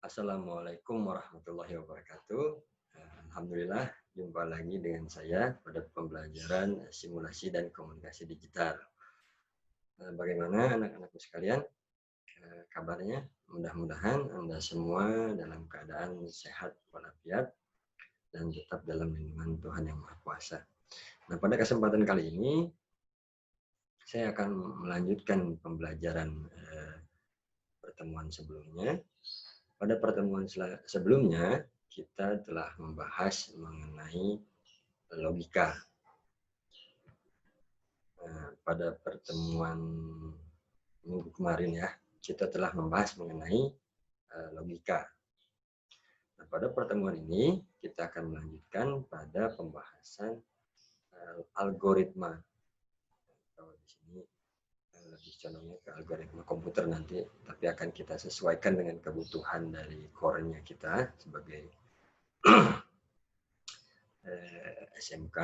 Assalamualaikum warahmatullahi wabarakatuh. Alhamdulillah, jumpa lagi dengan saya pada pembelajaran simulasi dan komunikasi digital. Bagaimana anak-anakku sekalian? Kabarnya? Mudah-mudahan Anda semua dalam keadaan sehat walafiat dan tetap dalam lindungan Tuhan Yang Maha Kuasa. Nah, pada kesempatan kali ini saya akan melanjutkan pembelajaran pertemuan sebelumnya. Pada pertemuan sebelumnya, kita telah membahas mengenai logika. Pada pertemuan minggu kemarin ya, kita telah membahas mengenai logika. Nah, pada pertemuan ini, kita akan melanjutkan pada pembahasan algoritma. Kalau di sini lebih condongnya ke algoritma komputer nanti, tapi akan kita sesuaikan dengan kebutuhan dari core-nya kita sebagai SMK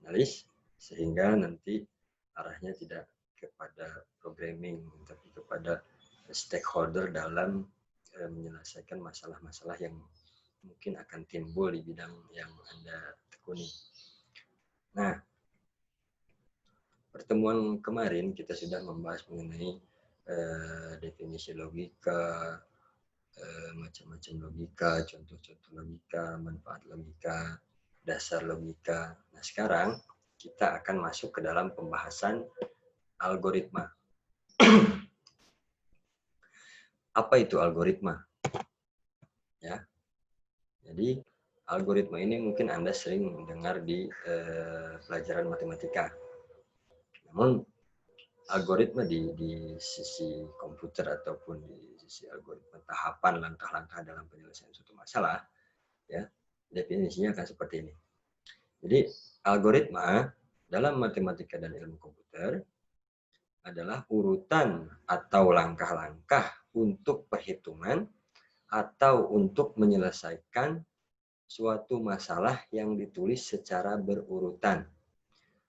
analis, sehingga nanti arahnya tidak kepada programming, tapi kepada stakeholder dalam menyelesaikan masalah-masalah yang mungkin akan timbul di bidang yang Anda tekuni. Nah, pertemuan kemarin kita sudah membahas mengenai definisi logika, macam-macam logika, contoh-contoh logika, manfaat logika, dasar logika. Nah, sekarang kita akan masuk ke dalam pembahasan algoritma. Apa itu algoritma? Ya. Jadi, algoritma ini mungkin Anda sering mendengar di pelajaran matematika. Namun, algoritma di sisi komputer ataupun di sisi algoritma tahapan langkah-langkah dalam penyelesaian suatu masalah, ya, definisinya akan seperti ini. Jadi, algoritma dalam matematika dan ilmu komputer adalah urutan atau langkah-langkah untuk perhitungan atau untuk menyelesaikan suatu masalah yang ditulis secara berurutan.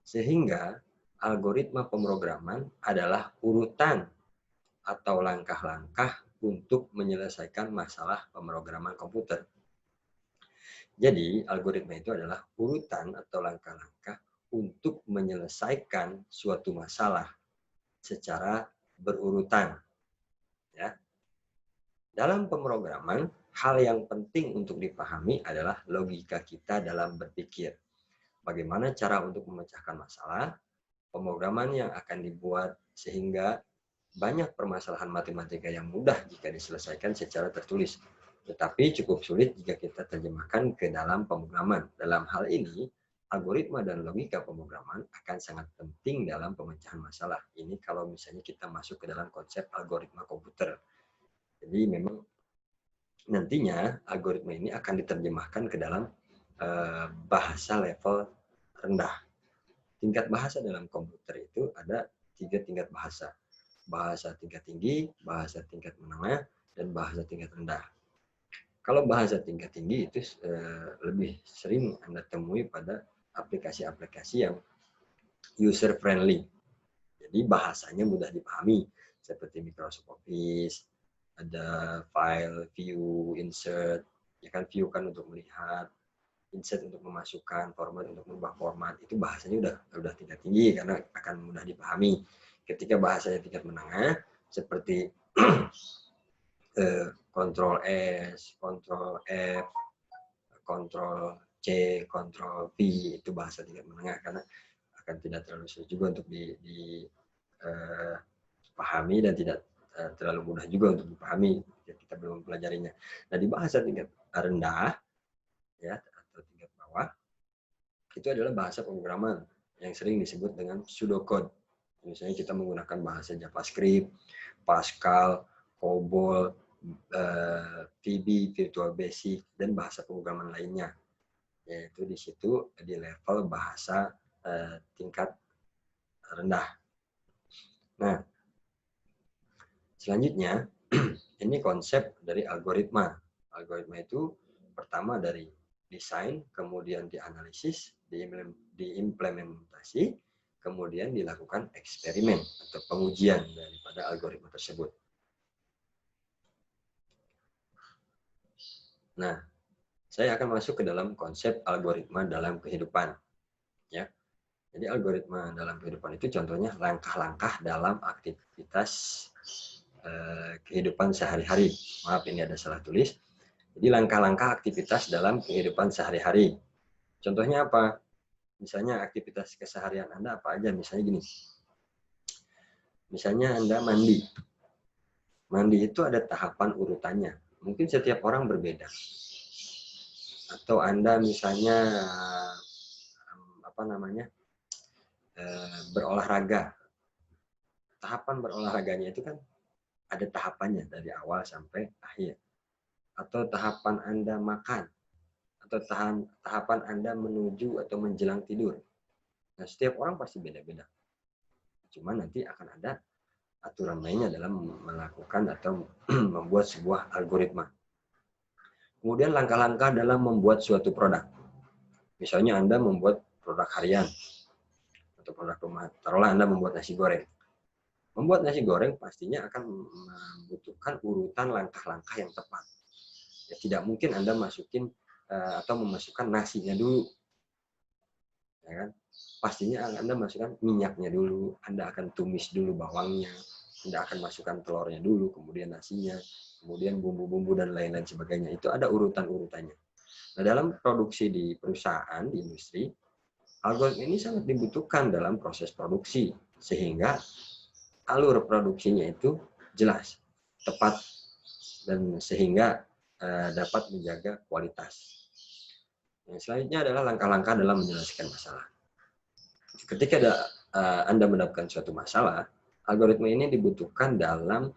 Sehingga algoritma pemrograman adalah urutan atau langkah-langkah untuk menyelesaikan masalah pemrograman komputer. Jadi, algoritma itu adalah urutan atau langkah-langkah untuk menyelesaikan suatu masalah secara berurutan. Ya. Dalam pemrograman, hal yang penting untuk dipahami adalah logika kita dalam berpikir. Bagaimana cara untuk memecahkan masalah, pemrograman yang akan dibuat sehingga banyak permasalahan matematika yang mudah jika diselesaikan secara tertulis, tetapi cukup sulit jika kita terjemahkan ke dalam pemrograman. Dalam hal ini, algoritma dan logika pemrograman akan sangat penting dalam pemecahan masalah. Ini kalau misalnya kita masuk ke dalam konsep algoritma komputer. Jadi memang nantinya algoritma ini akan diterjemahkan ke dalam bahasa level rendah. Tingkat bahasa dalam komputer itu ada 3 tingkat bahasa. Bahasa tingkat tinggi, bahasa tingkat menengah, dan bahasa tingkat rendah. Kalau bahasa tingkat tinggi itu lebih sering Anda temui pada aplikasi-aplikasi yang user friendly. Jadi bahasanya mudah dipahami, seperti Microsoft Office, ada file, view, insert. Ya kan, view kan untuk melihat, insert untuk memasukkan, format untuk merubah format. Itu bahasanya udah tingkat tinggi karena akan mudah dipahami. Ketika bahasanya tingkat menengah, seperti Ctrl S, Ctrl F, Ctrl C, Ctrl V, itu bahasa tingkat menengah karena akan tidak terlalu sulit juga untuk dipahami dan tidak terlalu mudah juga untuk dipahami jika kita belum mempelajarinya. Nah, di bahasa tingkat rendah ya atau tingkat bawah itu adalah bahasa pemrograman yang sering disebut dengan pseudocode. Misalnya kita menggunakan bahasa JavaScript, Pascal, COBOL, VB, Visual Basic, dan bahasa pemrograman lainnya. Yaitu di situ di level bahasa tingkat rendah. Nah, selanjutnya ini konsep dari algoritma. Algoritma itu pertama dari desain, kemudian dianalisis, diimplementasi, kemudian dilakukan eksperimen atau pengujian daripada algoritma tersebut. Nah, saya akan masuk ke dalam konsep algoritma dalam kehidupan. Ya, jadi algoritma dalam kehidupan itu contohnya langkah-langkah dalam aktivitas kehidupan sehari-hari. Maaf, ini ada salah tulis. Jadi langkah-langkah aktivitas dalam kehidupan sehari-hari. Contohnya apa? Misalnya aktivitas keseharian Anda apa aja? Misalnya gini. Misalnya Anda mandi. Mandi itu ada tahapan urutannya. Mungkin setiap orang berbeda. Atau Anda misalnya berolahraga. Tahapan berolahraganya itu kan ada tahapannya dari awal sampai akhir. Atau tahapan Anda makan. Atau tahapan Anda menuju atau menjelang tidur. Nah, setiap orang pasti beda-beda. Cuma nanti akan ada aturan mainnya dalam melakukan atau membuat sebuah algoritma. Kemudian langkah-langkah dalam membuat suatu produk. Misalnya Anda membuat produk harian atau produk rumah. Taruhlah Anda membuat nasi goreng. Membuat nasi goreng pastinya akan membutuhkan urutan langkah-langkah yang tepat. Ya, tidak mungkin Anda masukin atau memasukkan nasinya dulu. Ya kan? Pastinya Anda masukkan minyaknya dulu, Anda akan tumis dulu bawangnya, Anda akan masukkan telurnya dulu, kemudian nasinya, kemudian bumbu-bumbu dan lain-lain sebagainya. Itu ada urutan-urutannya. Nah, dalam produksi di perusahaan, di industri, algoritma ini sangat dibutuhkan dalam proses produksi, sehingga alur produksinya itu jelas, tepat, dan sehingga dapat menjaga kualitas. Yang selanjutnya adalah langkah-langkah dalam menyelesaikan masalah. Ketika Anda mendapatkan suatu masalah, algoritma ini dibutuhkan dalam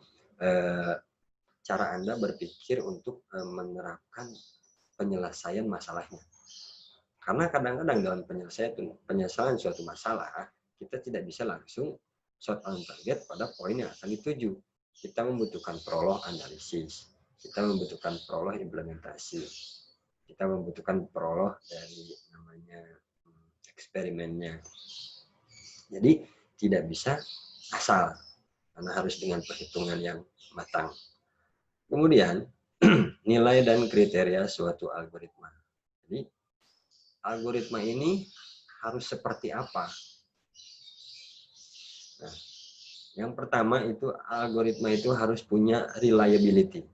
cara Anda berpikir untuk menerapkan penyelesaian masalahnya. Karena kadang-kadang dalam penyelesaian suatu masalah, kita tidak bisa langsung shot on target pada poin yang akan dituju. Kita membutuhkan prolog analisis, kita membutuhkan prolog implementasi, kita membutuhkan prolog dari namanya eksperimennya. Jadi tidak bisa asal, karena harus dengan perhitungan yang matang. Kemudian nilai dan kriteria suatu algoritma. Jadi algoritma ini harus seperti apa? Nah, yang pertama itu algoritma itu harus punya reliability.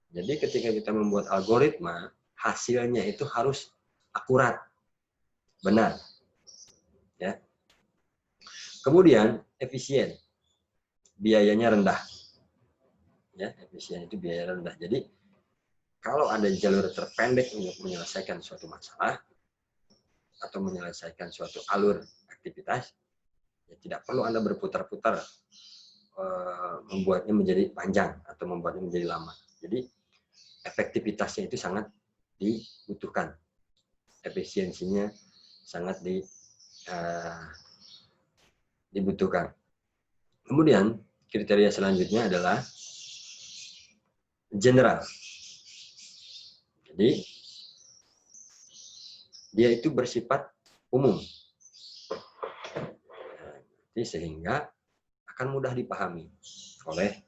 Jadi ketika kita membuat algoritma, hasilnya itu harus akurat, benar. Ya. Kemudian efisien, biayanya rendah. Ya, efisien itu biaya rendah. Jadi kalau ada jalur terpendek untuk menyelesaikan suatu masalah atau menyelesaikan suatu alur aktivitas, ya tidak perlu Anda berputar-putar membuatnya menjadi panjang atau membuatnya menjadi lama. Jadi efektivitasnya itu sangat dibutuhkan, efisiensinya sangat dibutuhkan. Kemudian kriteria selanjutnya adalah general. Jadi dia itu bersifat umum, sehingga akan mudah dipahami oleh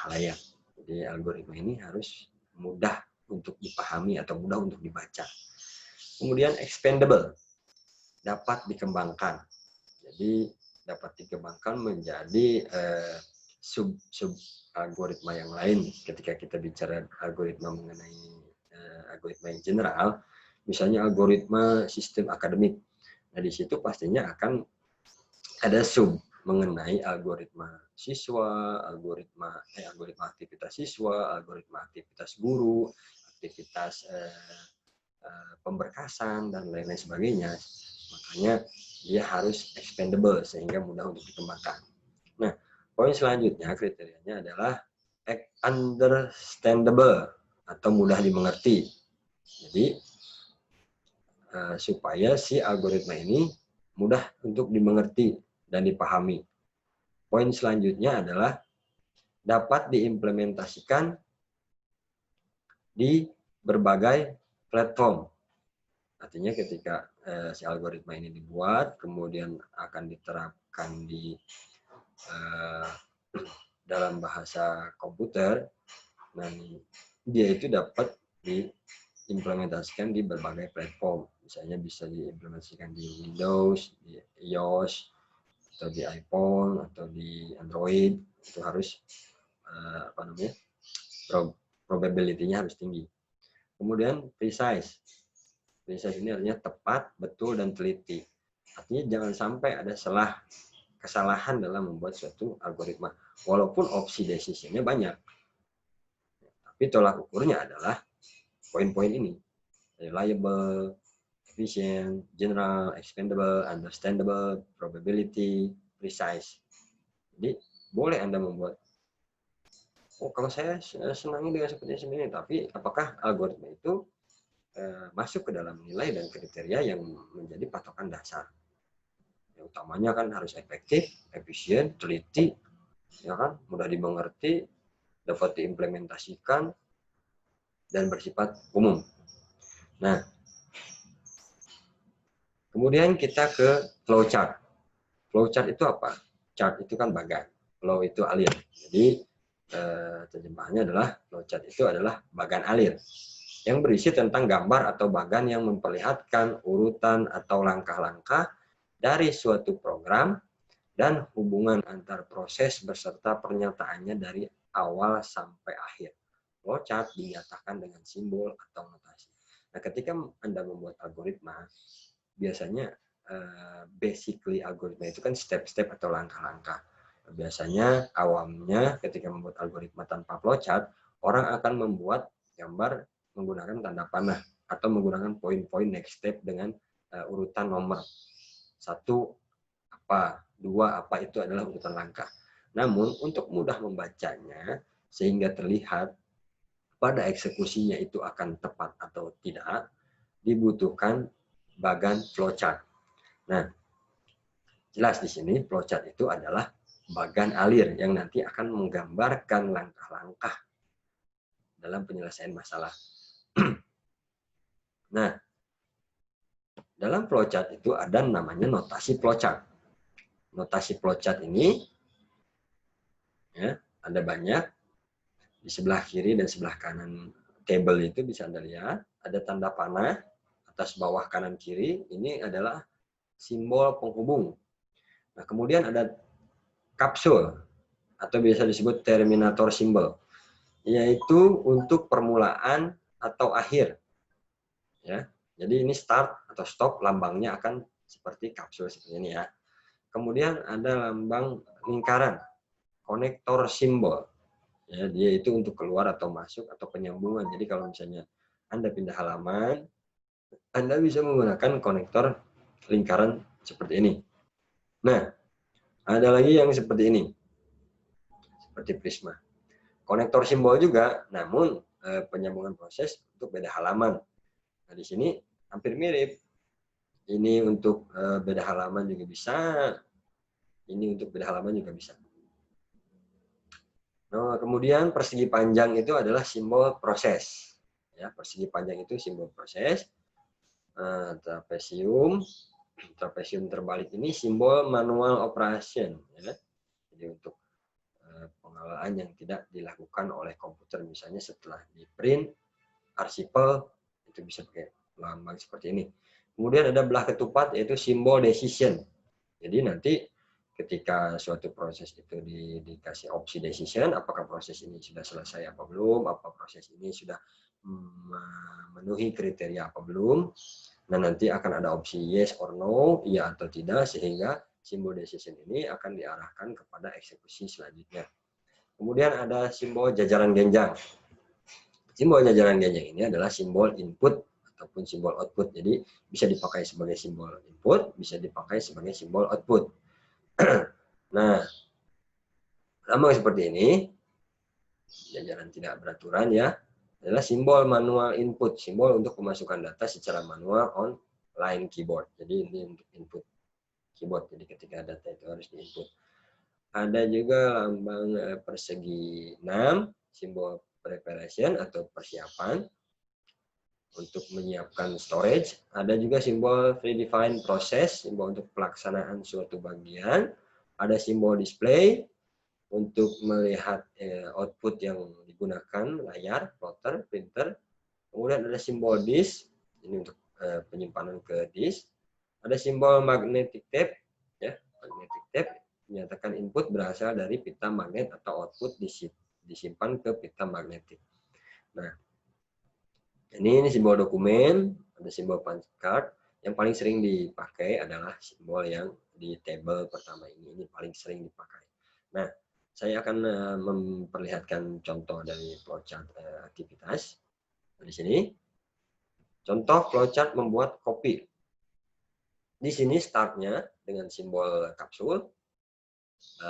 khalayak. Jadi algoritma ini harus mudah untuk dipahami atau mudah untuk dibaca. Kemudian expandable, dapat dikembangkan. Jadi dapat dikembangkan menjadi sub algoritma yang lain. Ketika kita bicara algoritma mengenai algoritma yang general, misalnya algoritma sistem akademik. Nah, di situ pastinya akan ada sub mengenai algoritma siswa, algoritma aktivitas siswa, algoritma aktivitas guru, aktivitas pemberkasan, dan lain-lain sebagainya. Makanya dia harus expandable sehingga mudah untuk dikembangkan. Nah, poin selanjutnya kriterianya adalah understandable atau mudah dimengerti. Jadi supaya si algoritma ini mudah untuk dimengerti dan dipahami. Poin selanjutnya adalah dapat diimplementasikan di berbagai platform. Artinya ketika si algoritma ini dibuat, kemudian akan diterapkan di dalam bahasa komputer, nah dia itu dapat diimplementasikan di berbagai platform. Misalnya bisa diimplementasikan di Windows, di iOS, atau di iPhone, atau di Android. Itu harus probability-nya harus tinggi. Kemudian precise. Precise ini artinya tepat, betul, dan teliti. Artinya jangan sampai ada kesalahan dalam membuat suatu algoritma. Walaupun opsi decision-nya banyak. Tapi tolak ukurnya adalah poin-poin ini. Reliable, efficient, general, expandable, understandable, probability, precise. Jadi boleh Anda membuat, oh kalau saya senangnya dengan seperti ini, tapi apakah algoritma itu masuk ke dalam nilai dan kriteria yang menjadi patokan dasar? Yang utamanya kan harus efektif, efisien, teliti, ya kan, mudah dimengerti, dapat diimplementasikan, dan bersifat umum. Nah, kemudian kita ke flowchart. Flowchart itu apa? Chart itu kan bagan, flow itu alir. Jadi terjemahannya adalah flowchart itu adalah bagan alir yang berisi tentang gambar atau bagan yang memperlihatkan urutan atau langkah-langkah dari suatu program dan hubungan antar proses beserta pernyataannya dari awal sampai akhir. Flowchart dinyatakan dengan simbol atau notasi. Nah, ketika Anda membuat algoritma, biasanya basically algoritma itu kan step-step atau langkah-langkah. Biasanya awamnya ketika membuat algoritma tanpa flowchart, orang akan membuat gambar menggunakan tanda panah atau menggunakan poin-poin next step dengan urutan nomor. 1 apa, 2 apa, itu adalah urutan langkah. Namun untuk mudah membacanya sehingga terlihat pada eksekusinya itu akan tepat atau tidak, dibutuhkan bagan flowchart. Nah, jelas di sini flowchart itu adalah bagan alir yang nanti akan menggambarkan langkah-langkah dalam penyelesaian masalah. Nah, dalam flowchart itu ada namanya notasi flowchart. Notasi flowchart ini ya, ada banyak. Di sebelah kiri dan sebelah kanan table itu bisa Anda lihat, ada tanda panah atas bawah kanan kiri, ini adalah simbol penghubung. Nah, kemudian ada kapsul atau biasa disebut terminator symbol, yaitu untuk permulaan atau akhir. Ya, jadi ini start atau stop, lambangnya akan seperti kapsul seperti ini ya. Kemudian ada lambang lingkaran, konektor simbol. Ya, dia itu untuk keluar atau masuk atau penyambungan. Jadi kalau misalnya Anda pindah halaman, Anda bisa menggunakan konektor lingkaran seperti ini. Nah, ada lagi yang seperti ini, seperti prisma. Konektor simbol juga, namun penyambungan proses untuk beda halaman. Nah, di sini hampir mirip. Ini untuk beda halaman juga bisa. Ini untuk beda halaman juga bisa. Nah, kemudian persegi panjang itu adalah simbol proses. Ya, persegi panjang itu simbol proses. Trapesium terbalik ini simbol manual operation. Ya. Jadi untuk pengelolaan yang tidak dilakukan oleh komputer, misalnya setelah di print, arsipel, itu bisa pakai lambang seperti ini. Kemudian ada belah ketupat, yaitu simbol decision. Jadi nanti ketika suatu proses itu dikasih opsi decision, apakah proses ini sudah selesai apa belum, apa proses ini sudah memenuhi kriteria apa belum. Nah, nanti akan ada opsi yes or no, iya atau tidak, sehingga simbol decision ini akan diarahkan kepada eksekusi selanjutnya. Kemudian ada simbol jajaran genjang. Simbol jajaran genjang ini adalah simbol input ataupun simbol output. Jadi bisa dipakai sebagai simbol input, bisa dipakai sebagai simbol output. Nah, lambang seperti ini, jajaran tidak beraturan ya, adalah simbol manual input, simbol untuk pemasukan data secara manual on line keyboard. Jadi ini untuk input keyboard, jadi ketika data itu harus diinput. Ada juga lambang persegi 6, simbol preparation atau persiapan untuk menyiapkan storage. Ada juga simbol predefined process, simbol untuk pelaksanaan suatu bagian. Ada simbol display untuk melihat output yang digunakan, layar, plotter, printer. Kemudian ada simbol disk, ini untuk penyimpanan ke disk. Ada simbol magnetic tape, ya, magnetic tape menyatakan input berasal dari pita magnet atau output disimpan ke pita magnetik. Nah, ini simbol dokumen, ada simbol punch card. Yang paling sering dipakai adalah simbol yang di tabel pertama ini paling sering dipakai. Nah, saya akan memperlihatkan contoh dari flowchart aktivitas. Di sini, contoh flowchart membuat kopi. Di sini startnya dengan simbol kapsul,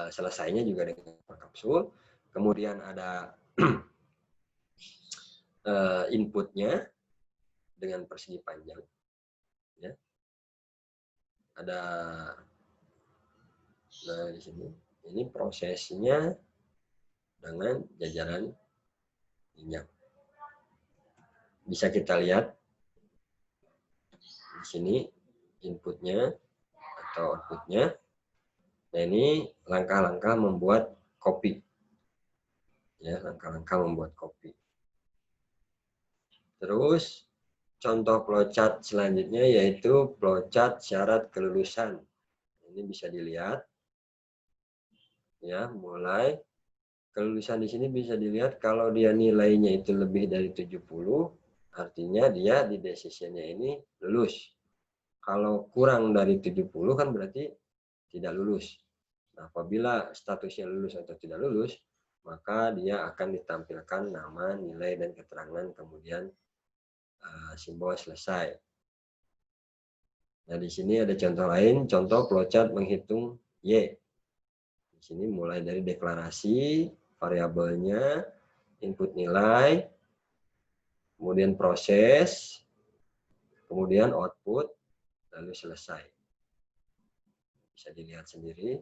selesainya juga dengan kapsul. Kemudian ada inputnya dengan persegi panjang. Ya. Ada, nah di sini, ini prosesnya dengan jajaran minyak. Bisa kita lihat di sini inputnya atau outputnya. Nah ini langkah-langkah membuat kopi. Ya, langkah-langkah membuat kopi. Terus contoh flowchart selanjutnya yaitu flowchart syarat kelulusan. Ini bisa dilihat. Ya, mulai kelulusan di sini bisa dilihat kalau dia nilainya itu lebih dari 70, artinya dia di decision-nya ini lulus. Kalau kurang dari 70 kan berarti tidak lulus. Nah, apabila statusnya lulus atau tidak lulus, maka dia akan ditampilkan nama, nilai, dan keterangan, kemudian simbol selesai. Nah, di sini ada contoh lain, contoh flowchart menghitung Y. Di sini mulai dari deklarasi, variabelnya, input nilai, kemudian proses, kemudian output, lalu selesai. Bisa dilihat sendiri.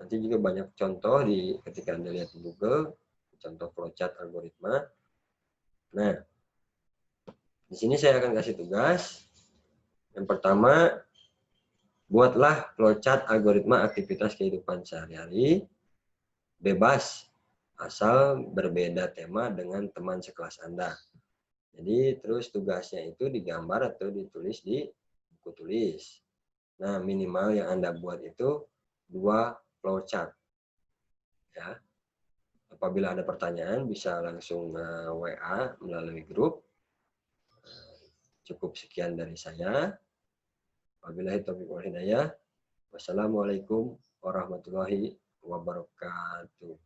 Nanti juga banyak contoh ketika Anda lihat di Google, contoh flowchart algoritma. Nah, di sini saya akan kasih tugas. Yang pertama, buatlah flowchart algoritma aktivitas kehidupan sehari-hari, bebas, asal berbeda tema dengan teman sekelas Anda. Jadi terus tugasnya itu digambar atau ditulis di buku tulis. Nah, minimal yang Anda buat itu 2 flowchart. Ya. Apabila ada pertanyaan bisa langsung WA melalui grup. Cukup sekian dari saya. Wabillahi taufiq wal hidayah. Wassalamualaikum warahmatullahi wabarakatuh.